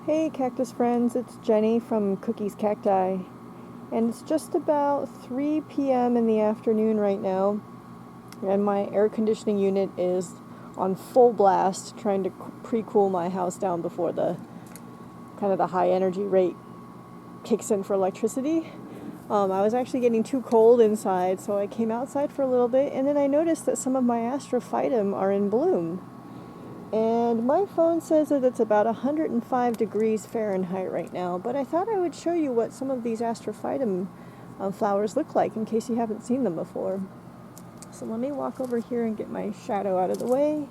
Hey cactus friends, it's Jenny from Cookies Cacti, and it's just about 3 p.m. in the afternoon right now, and my air conditioning unit is on full blast trying to pre-cool my house down before the high energy rate kicks in for electricity. I was actually getting too cold inside, so I came outside for a little bit, and then I noticed that some of my Astrophytum are in bloom. And my phone says that it's about 105 degrees Fahrenheit right now, but I thought I would show you what some of these Astrophytum flowers look like in case you haven't seen them before. So let me walk over here and get my shadow out of the way.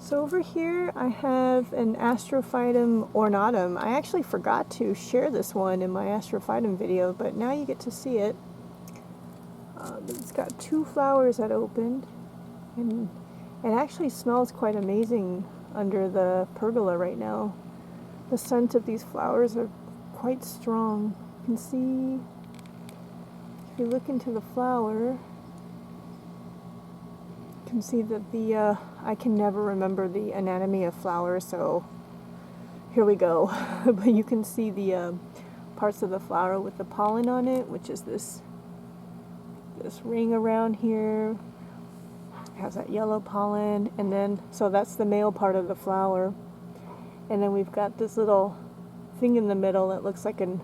So over here I have an Astrophytum ornatum. I actually forgot to share this one in my Astrophytum video, but now you get to see it. It's got two flowers that opened, and it actually smells quite amazing under the pergola right now. The scent of these flowers are quite strong. You can see, if you look into the flower, you can see that I can never remember the anatomy of flowers, so here we go. But you can see the parts of the flower with the pollen on it, which is this ring around here. Has that yellow pollen, and then so that's the male part of the flower, and then we've got this little thing in the middle that looks like an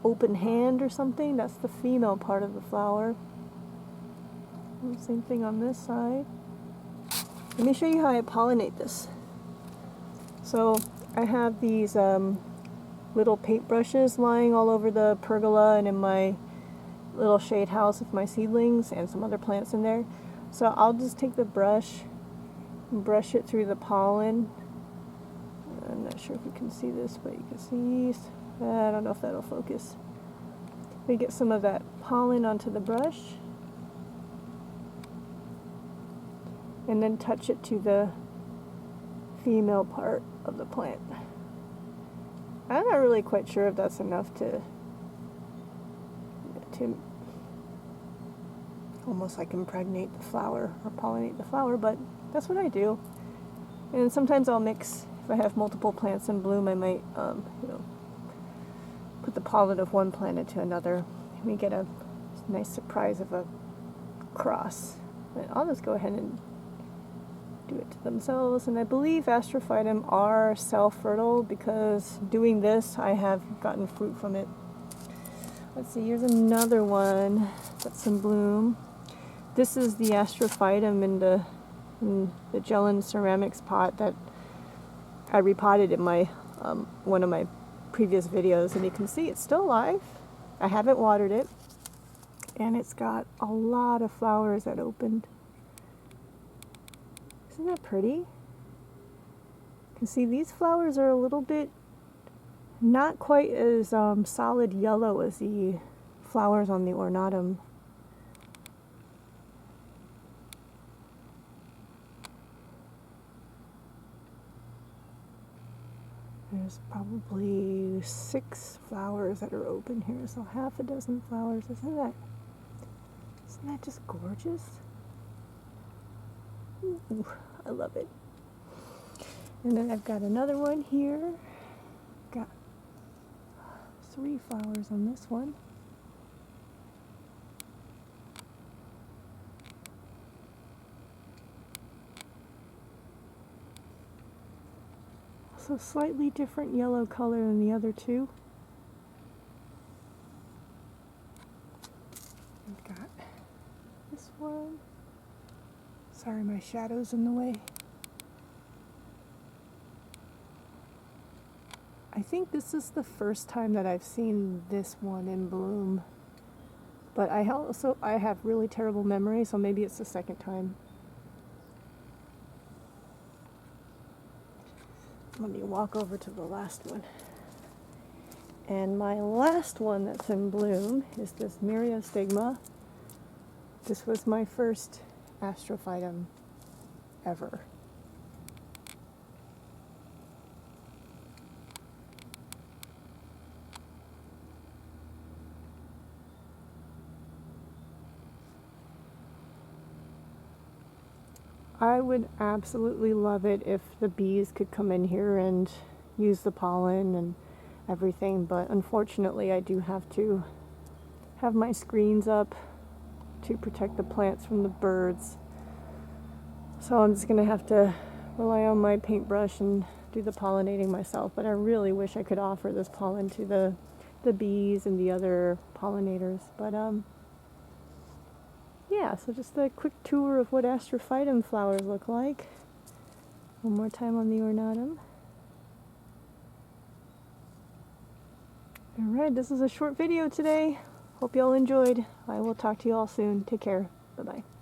open hand or something. That's the female part of the flower. And same thing on this side. Let me show you how I pollinate this. So I have these little paintbrushes lying all over the pergola and in my little shade house with my seedlings and some other plants in there. So I'll just take the brush and brush it through the pollen. I'm not sure if you can see this, but you can see, I don't know if that'll focus. We get some of that pollen onto the brush, and then touch it to the female part of the plant. I'm not really quite sure if that's enough to almost like impregnate the flower or pollinate the flower, but that's what I do. And sometimes I'll mix, if I have multiple plants in bloom, I might put the pollen of one plant into another, and we get a nice surprise of a cross. But I'll just go ahead and do it to themselves. And I believe Astrophytum are self-fertile, because doing this I have gotten fruit from it. Let's see, here's another one that's in bloom. This is the Astrophytum in the gel and ceramics pot that I repotted in my one of my previous videos, and you can see it's still alive. I haven't watered it, and it's got a lot of flowers that opened. Isn't that pretty? You can see these flowers are a little bit not quite as solid yellow as the flowers on the ornatum. There's probably 6 flowers that are open here, so half a dozen flowers. Isn't that just gorgeous? Ooh, I love it. And then I've got another one here. Got 3 flowers on this one. So slightly different yellow color than the other two. I've got this one. Sorry, my shadow's in the way. I think this is the first time that I've seen this one in bloom. But I have really terrible memory, so maybe it's the second time. Let me walk over to the last one. And my last one that's in bloom is this myriostigma. This was my first Astrophytum ever. I would absolutely love it if the bees could come in here and use the pollen and everything, but unfortunately I do have to have my screens up to protect the plants from the birds. So I'm just gonna have to rely on my paintbrush and do the pollinating myself, but I really wish I could offer this pollen to the bees and the other pollinators. But yeah, so just a quick tour of what Astrophytum flowers look like. One more time on the ornatum. Alright, this is a short video today. Hope you all enjoyed. I will talk to you all soon. Take care. Bye-bye.